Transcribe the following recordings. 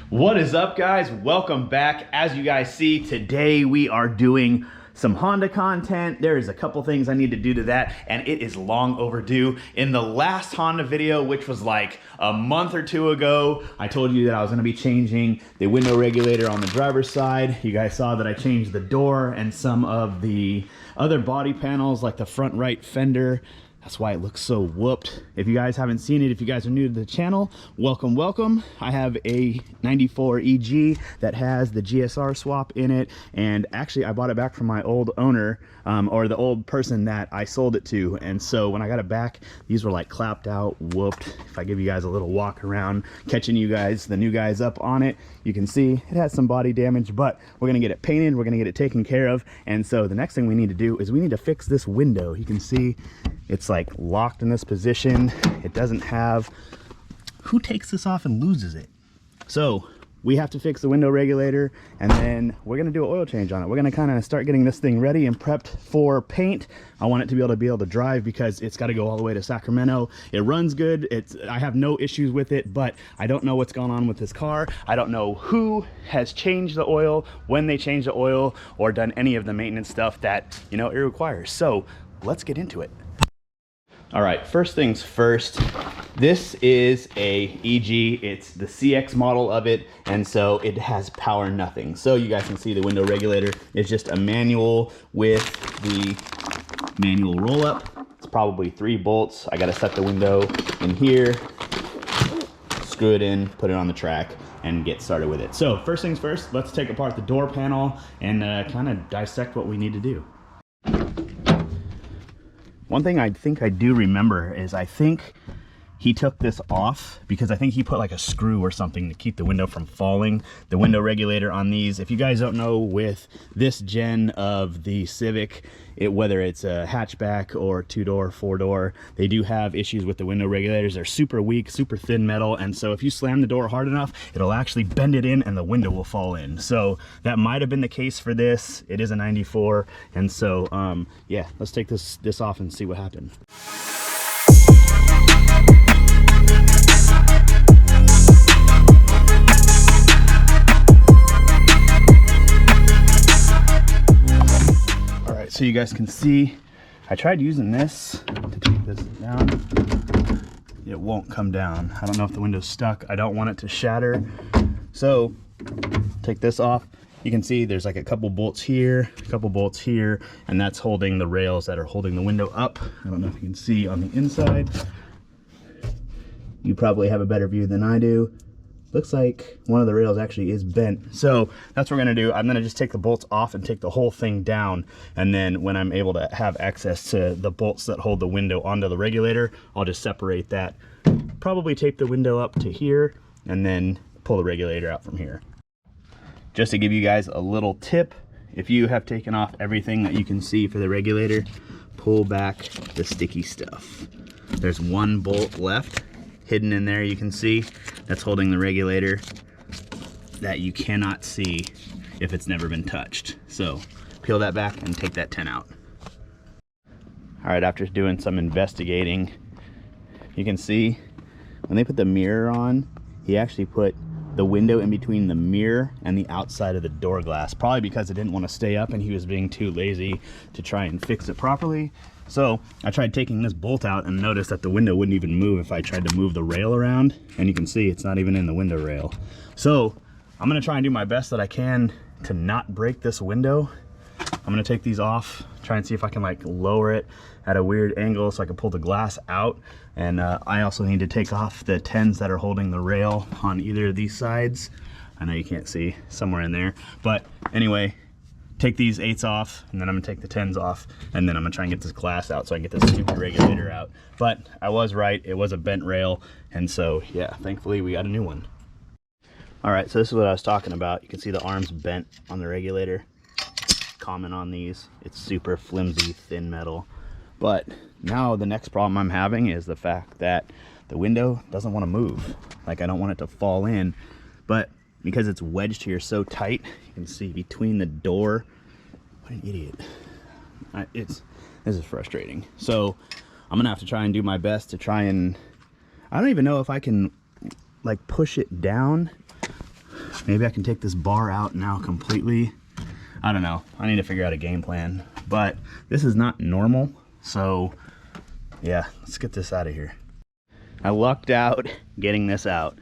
What is up, guys? Welcome back. As you guys see, today we are doing some Honda content. There is a couple things I need to do to that, and it is long overdue. In the last Honda video, which was like a month or two ago, I told you that I was gonna be changing the window regulator on the driver's side. You guys saw that I changed the door and some of the other body panels, like the front right fender. That's why it looks so whooped. If you guys haven't seen it, if you guys are new to the channel, welcome, welcome. I have a 94 EG that has the GSR swap in it, and actually I bought it back from my old owner, or the old person that I sold it to. And so when I got it back, these were like clapped out, whooped. If I give you guys a little walk around, catching you guys, the new guys up on it, you can see it has some body damage, but we're gonna get it painted, we're gonna get it taken care of. And so the next thing we need to do is we need to fix this window. You can see it's like locked in this position. It doesn't have, who takes this off and loses it? So we have to fix the window regulator, and then we're gonna do an oil change on it. We're gonna kind of start getting this thing ready and prepped for paint. I want it to be able to drive because it's got to go all the way to Sacramento. It runs good. I have no issues with it, but I don't know what's going on with this car. I don't know who has changed the oil, when they changed the oil, or done any of the maintenance stuff that, you know, it requires. So let's get into it. All right, first things first, this is a EG. It's the CX model of it, and so it has power nothing. So you guys can see the window regulator is just a manual with the manual roll up. It's probably 3 bolts. I gotta set the window in here, screw it in, put it on the track, and get started with it. So first things first, let's take apart the door panel and kind of dissect what we need to do. One thing I think I do remember is I think he took this off because I think he put like a screw or something to keep the window from falling. The window regulator on these, if you guys don't know, with this gen of the Civic, whether it's a hatchback or 2-door, 4-door, they do have issues with the window regulators. They're super weak, super thin metal, and so if you slam the door hard enough, it'll actually bend it in and the window will fall in. So that might have been the case for this. It is a 94, and so yeah, let's take this off and see what happened. So you guys can see, I tried using this to take this down. It won't come down. I don't know if the window's stuck. I don't want it to shatter. So take this off. You can see there's like a couple bolts here, a couple bolts here, and that's holding the rails that are holding the window up. I don't know if you can see on the inside. You probably have a better view than I do. Looks like one of the rails actually is bent. So that's what we're gonna do. I'm gonna just take the bolts off and take the whole thing down. And then when I'm able to have access to the bolts that hold the window onto the regulator, I'll just separate that. Probably tape the window up to here and then pull the regulator out from here. Just to give you guys a little tip, if you have taken off everything that you can see for the regulator, pull back the sticky stuff. There's 1 bolt left. Hidden in there, you can see that's holding the regulator that you cannot see if it's never been touched. So peel that back and take that 10 out. All right, after doing some investigating, you can see when they put the mirror on, he actually put the window in between the mirror and the outside of the door glass, probably because it didn't want to stay up and he was being too lazy to try and fix it properly. So I tried taking this bolt out and noticed that the window wouldn't even move if I tried to move the rail around, and you can see it's not even in the window rail. So I'm gonna try and do my best that I can to not break this window. I'm gonna take these off, try and see if I can like lower it at a weird angle so I can pull the glass out. And I also need to take off the 10s that are holding the rail on either of these sides. I know you can't see, somewhere in there, but anyway, take these 8s off, and then I'm gonna take the 10s off, and then I'm gonna try and get this glass out so I can get this stupid regulator out. But I was right, it was a bent rail, and so yeah, thankfully we got a new one. All right, so this is what I was talking about. You can see the arms bent on the regulator. Common on these, it's super flimsy, thin metal. But now the next problem I'm having is the fact that the window doesn't want to move. Like, I don't want it to fall in, but because it's wedged here so tight, you can see between the door. What an idiot. This is frustrating. So I'm gonna have to try and do my best to try and, I don't even know if I can like push it down Maybe I can take this bar out now completely. I don't know. I need to figure out a game plan. But this is not normal. So yeah, let's get this out of here. I lucked out getting this out.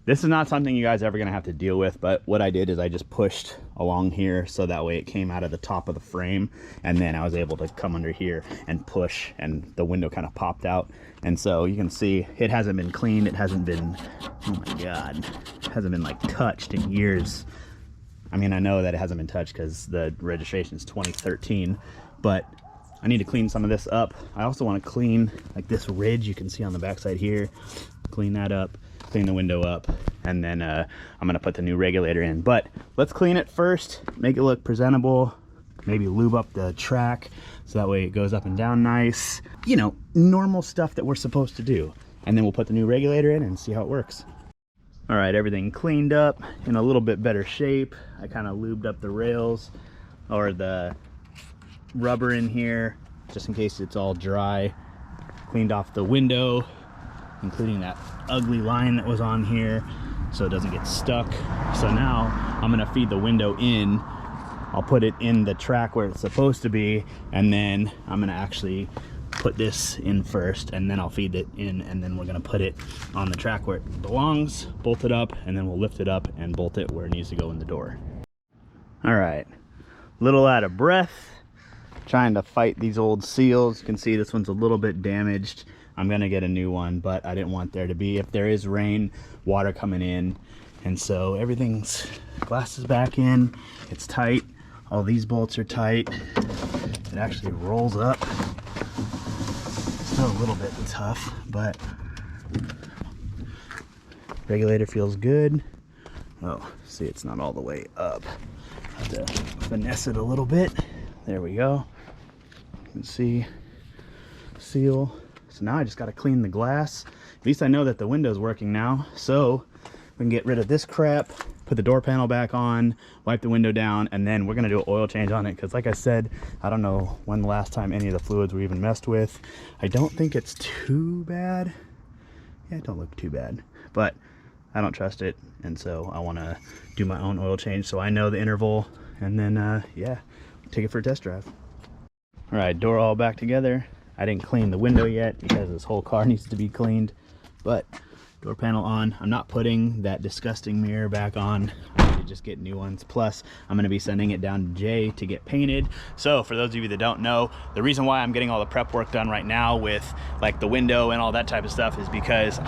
This is not something you guys are ever gonna have to deal with, but what I did is I just pushed along here so that way it came out of the top of the frame, and then I was able to come under here and push, and the window kind of popped out. And so you can see it hasn't been cleaned. It hasn't been, oh my God, it hasn't been like touched in years. I mean, I know that it hasn't been touched because the registration is 2013, but I need to clean some of this up. I also want to clean like this ridge you can see on the backside here, clean that up, clean the window up, and then I'm gonna put the new regulator in. But let's clean it first, make it look presentable, maybe lube up the track so that way it goes up and down nice. You know, normal stuff that we're supposed to do. And then we'll put the new regulator in and see how it works. All right, everything cleaned up in a little bit better shape. I kind of lubed up the rails or the rubber in here just in case it's all dry. Cleaned off the window, including that ugly line that was on here so it doesn't get stuck. So now I'm gonna feed the window in. I'll put it in the track where it's supposed to be, and then I'm gonna actually put this in first, and then I'll feed it in, and then we're gonna put it on the track where it belongs, bolt it up, and then we'll lift it up and bolt it where it needs to go in the door. All right, little out of breath, trying to fight these old seals. You can see this one's a little bit damaged. I'm gonna get a new one, but I didn't want there to be, if there is rain, water coming in. And so everything's, glass is back in, it's tight. All these bolts are tight. It actually rolls up. Still a little bit tough, but regulator feels good. Oh, see, it's not all the way up. Have to finesse it a little bit. There we go. You can see seal. So now I just got to clean the glass. At least I know that the window's working now. So we can get rid of this crap, put the door panel back on, wipe the window down, and then we're going to do an oil change on it. Because like I said, I don't know when the last time any of the fluids were even messed with. I don't think it's too bad. Yeah, it don't look too bad. But I don't trust it. And so I want to do my own oil change so I know the interval. And then, yeah, take it for a test drive. All right, door all back together. I didn't clean the window yet because this whole car needs to be cleaned, but door panel on. I'm not putting that disgusting mirror back on. I need to just get new ones. Plus, I'm going to be sending it down to Jay to get painted. So for those of you that don't know, the reason why I'm getting all the prep work done right now with like the window and all that type of stuff is because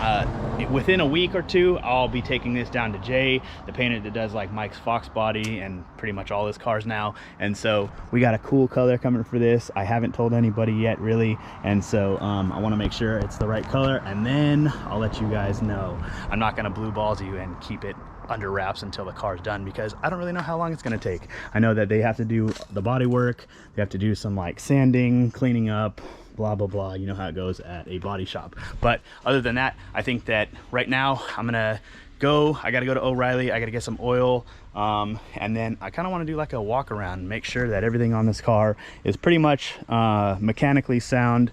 within a week or two, I'll be taking this down to Jay, the painter that does like Mike's Fox body and pretty much all his cars now. And so we got a cool color coming for this. I haven't told anybody yet really. And so I want to make sure it's the right color, and then I'll let you guys know. I'm not going to blue balls you and keep it under wraps until the car's done because I don't really know how long it's going to take. I know that they have to do the body work, they have to do some like sanding, cleaning up, blah blah blah. You know how it goes at a body shop. But other than that, I think that right now I'm gonna go, I gotta go to O'Reilly, I gotta get some oil, and then I kind of want to do like a walk around, make sure that everything on this car is pretty much mechanically sound.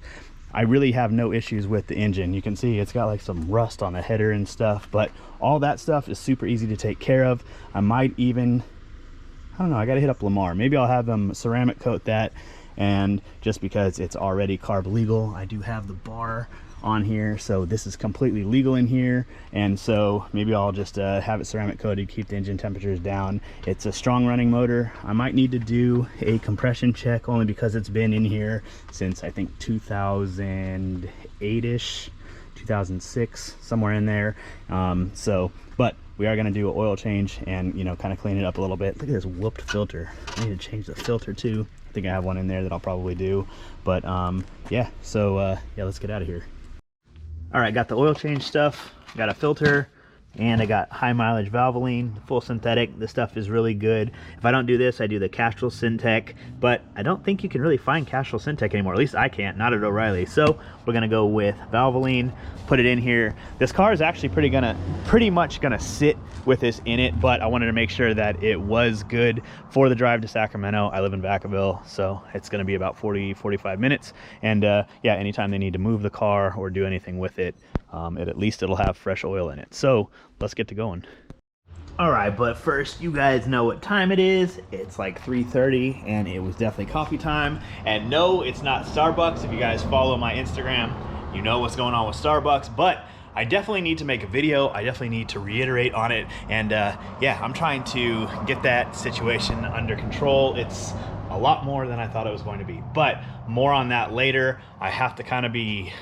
I really have no issues with the engine. You can see it's got like some rust on the header and stuff, but all that stuff is super easy to take care of. I might even, I don't know, I gotta hit up Lamar. Maybe I'll have them ceramic coat that, and just because it's already carb legal, I do have the bar on here, so this is completely legal in here, and so maybe I'll just have it ceramic coated, keep the engine temperatures down. It's a strong running motor. I might need to do a compression check only because it's been in here since I think 2008ish, 2006, somewhere in there. But we are going to do an oil change and, you know, kind of clean it up a little bit. Look at this whooped filter. I need to change the filter too. I think I have one in there that I'll probably do, but yeah, so yeah, let's get out of here. All right, got the oil change stuff, got a filter, and I got high mileage Valvoline, full synthetic. This stuff is really good. If I don't do this, I do the Castrol Syntec, but I don't think you can really find Castrol Syntec anymore. At least I can't, not at O'Reilly. So we're gonna go with Valvoline, put it in here. This car is actually pretty much gonna sit with this in it, but I wanted to make sure that it was good for the drive to Sacramento. I live in Vacaville, so it's gonna be about 40-45 minutes. And yeah, anytime they need to move the car or do anything with it, at least it'll have fresh oil in it. So let's get to going. All right, but first, you guys know what time it is. It's like 3:30, and it was definitely coffee time. And no, it's not Starbucks. If you guys follow my Instagram, you know what's going on with Starbucks, but I definitely need to make a video. I definitely need to reiterate on it. And yeah, I'm trying to get that situation under control. It's a lot more than I thought it was going to be, but more on that later. I have to kind of be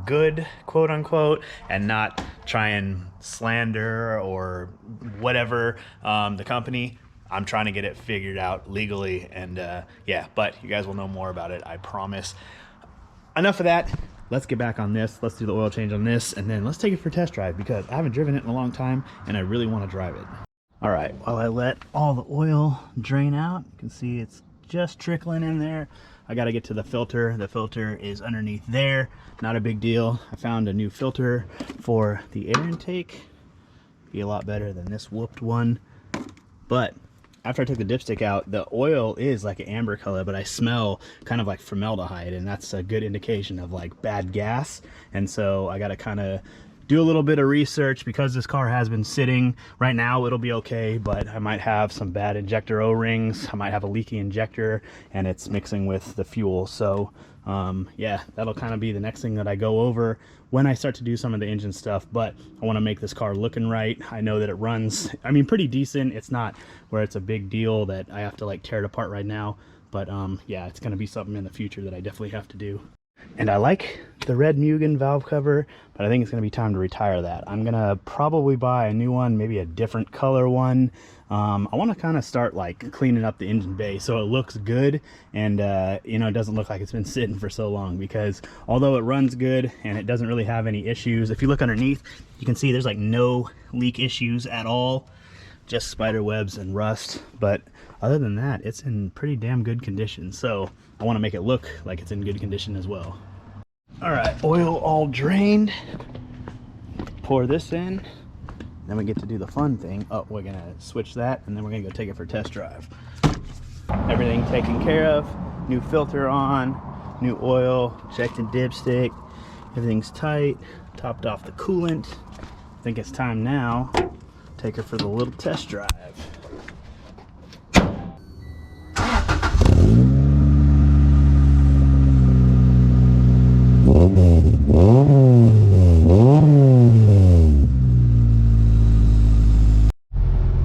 good, quote unquote, and not try and slander or whatever the company. I'm trying to get it figured out legally, and yeah, but you guys will know more about it, I promise. Enough of that. Let's get back on this. Let's do the oil change on this, and then let's take it for a test drive because I haven't driven it in a long time and I really want to drive it. All right, while I let all the oil drain out, you can see it's just trickling in there. I got to get to the filter. The filter is underneath there. Not a big deal. I found a new filter for the air intake. Be a lot better than this whooped one. But after I took the dipstick out, the oil is like an amber color, but I smell kind of like formaldehyde, and that's a good indication of like bad gas. And so I got to kind of do a little bit of research because this car has been sitting. Right now it'll be okay, but I might have some bad injector O-rings. I might have a leaky injector and it's mixing with the fuel. So yeah, that'll kind of be the next thing that I go over when I start to do some of the engine stuff. But I want to make this car looking right. I know that it runs, I mean, pretty decent. It's not where it's a big deal that I have to like tear it apart right now, but yeah, it's going to be something in the future that I definitely have to do. And I like the red Mugen valve cover, but I think it's going to be time to retire that. I'm going to probably buy a new one, maybe a different color one. I want to kind of start like cleaning up the engine bay so it looks good and you know, it doesn't look like it's been sitting for so long, because although it runs good and it doesn't really have any issues, if you look underneath, you can see there's like no leak issues at all, just spider webs and rust. But other than that, it's in pretty damn good condition. So I want to make it look like it's in good condition as well. All right, oil all drained. Pour this in. Then we get to do the fun thing. Oh, we're gonna switch that, and then we're gonna go take it for a test drive. Everything taken care of. New filter on, new oil, checked the dipstick. Everything's tight. Topped off the coolant. I think it's time now. Take her for the little test drive.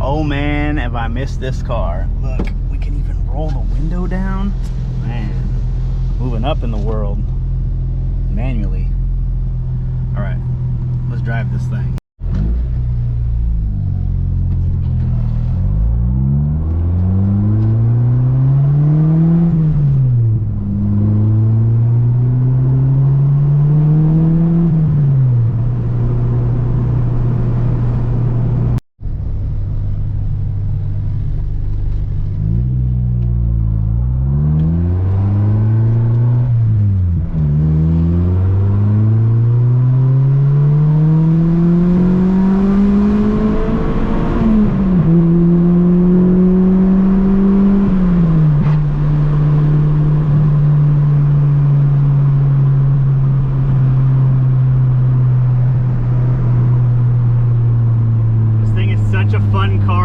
Oh man, have I missed this car. Look, we can even roll the window down. Man, moving up in the world manually. All right, let's drive this thing.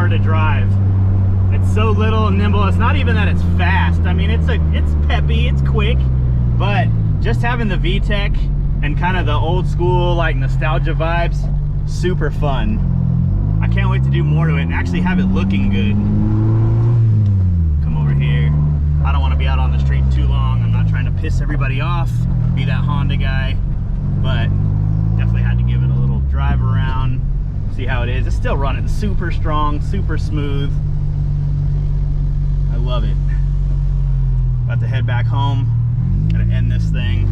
To drive. It's so little and nimble. It's not even that it's fast. I mean, it's peppy, it's quick, but just having the VTEC and kind of the old school like nostalgia vibes, super fun. I can't wait to do more to it and actually have it looking good. Come over here. I don't want to be out on the street too long. I'm not trying to piss everybody off, be that Honda guy, but definitely had to give it a little drive around. See how it is. It's still running super strong, super smooth. I love it. About to head back home. Gonna end this thing.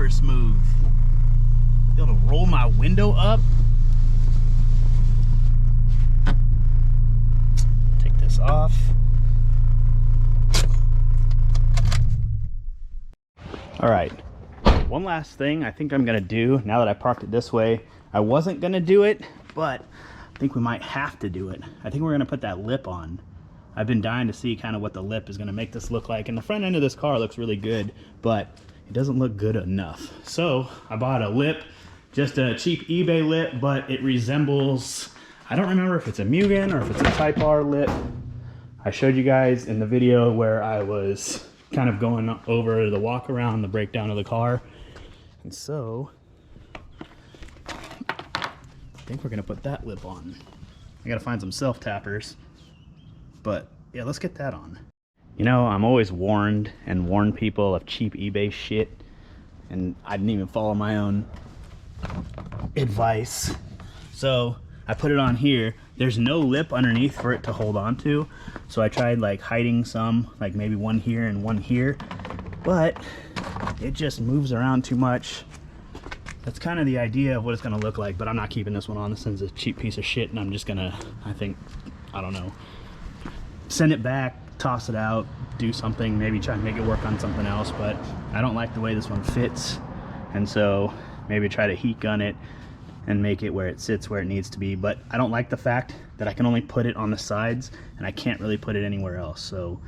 super smooth. Be able to roll my window up. Take this off. All right, one last thing I think I'm gonna do now that I parked it this way. I wasn't gonna do it, but I think we might have to do it. I think we're gonna put that lip on. I've been dying to see kind of what the lip is gonna make this look like. And the front end of this car looks really good, but it doesn't look good enough. So I bought a lip, just a cheap eBay lip, but it resembles, I don't remember if it's a Mugen or if it's a Type R lip. I showed you guys in the video where I was kind of going over the walk around, the breakdown of the car. And so I think we're gonna put that lip on. I gotta find some self tappers, but yeah, let's get that on. You know, I'm always warned and warn people of cheap eBay shit, and I didn't even follow my own advice. So I put it on here. There's no lip underneath for it to hold on to. So I tried like hiding some, like maybe one here and one here, but it just moves around too much. That's kind of the idea of what it's gonna look like, but I'm not keeping this one on. This one's a cheap piece of shit, and I'm just gonna, I don't know, send it back, toss it out, do something, maybe try and make it work on something else. But I don't like the way this one fits, and so maybe try to heat gun it and make it where it sits where it needs to be. But I don't like the fact that I can only put it on the sides and I can't really put it anywhere else. So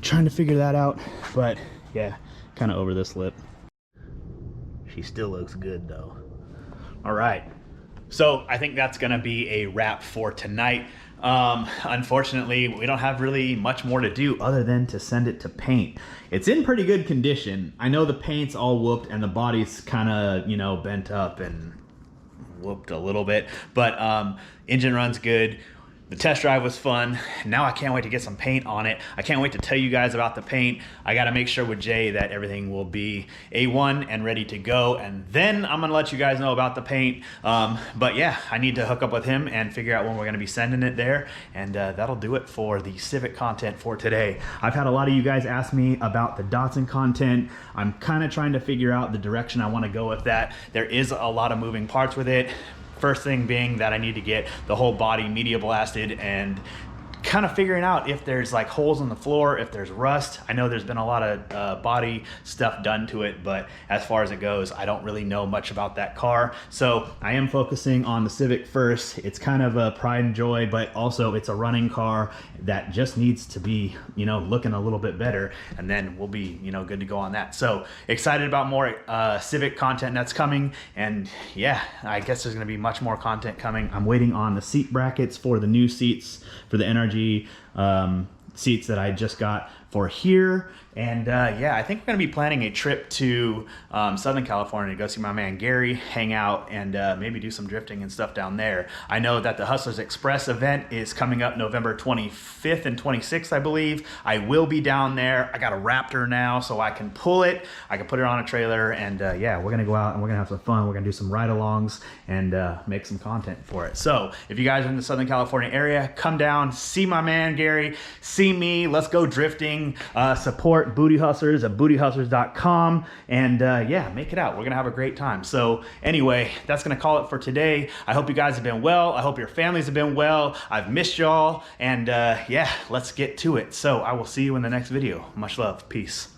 trying to figure that out, but yeah, kind of over this lip. She still looks good though. All right, so I think that's gonna be a wrap for tonight. Unfortunately, we don't have really much more to do other than to send it to paint. It's in pretty good condition. I know the paint's all whooped and the body's kind of, you know, bent up and whooped a little bit, but engine runs good. The test drive was fun. Now I can't wait to get some paint on it. I can't wait to tell you guys about the paint. I gotta make sure with Jay that everything will be A1 and ready to go, and then I'm gonna let you guys know about the paint. But yeah, I need to hook up with him and figure out when we're gonna be sending it there, and that'll do it for the Civic content for today. I've had a lot of you guys ask me about the Datsun content. I'm kind of trying to figure out the direction I wanna go with that. There is a lot of moving parts with it. First thing being that I need to get the whole body media blasted and kind of figuring out if there's like holes in the floor, if there's rust. I know there's been a lot of body stuff done to it, but as far as it goes, I don't really know much about that car. So I am focusing on the Civic first. It's kind of a pride and joy, but also it's a running car that just needs to be, you know, looking a little bit better, and then we'll be, you know, good to go on that. So excited about more Civic content that's coming, and yeah, I guess there's gonna be much more content coming. I'm waiting on the seat brackets for the new seats for the NRG seats that I just got for here. And yeah, I think we're gonna be planning a trip to Southern California to go see my man Gary, hang out, and maybe do some drifting and stuff down there. I know that the Hustlers Express event is coming up November 25th and 26th, I believe. I will be down there. I got a Raptor now, so I can pull it. I can put it on a trailer, and yeah, we're gonna go out and we're gonna have some fun. We're gonna do some ride-alongs and make some content for it. So if you guys are in the Southern California area, come down, see my man Gary, see me, let's go drifting, support Booty Hustlers at bootyhustlers.com, and yeah, make it out. We're gonna have a great time. So anyway, that's gonna call it for today. I hope you guys have been well. I hope your families have been well. I've missed y'all, and yeah, let's get to it. So I will see you in the next video. Much love. Peace.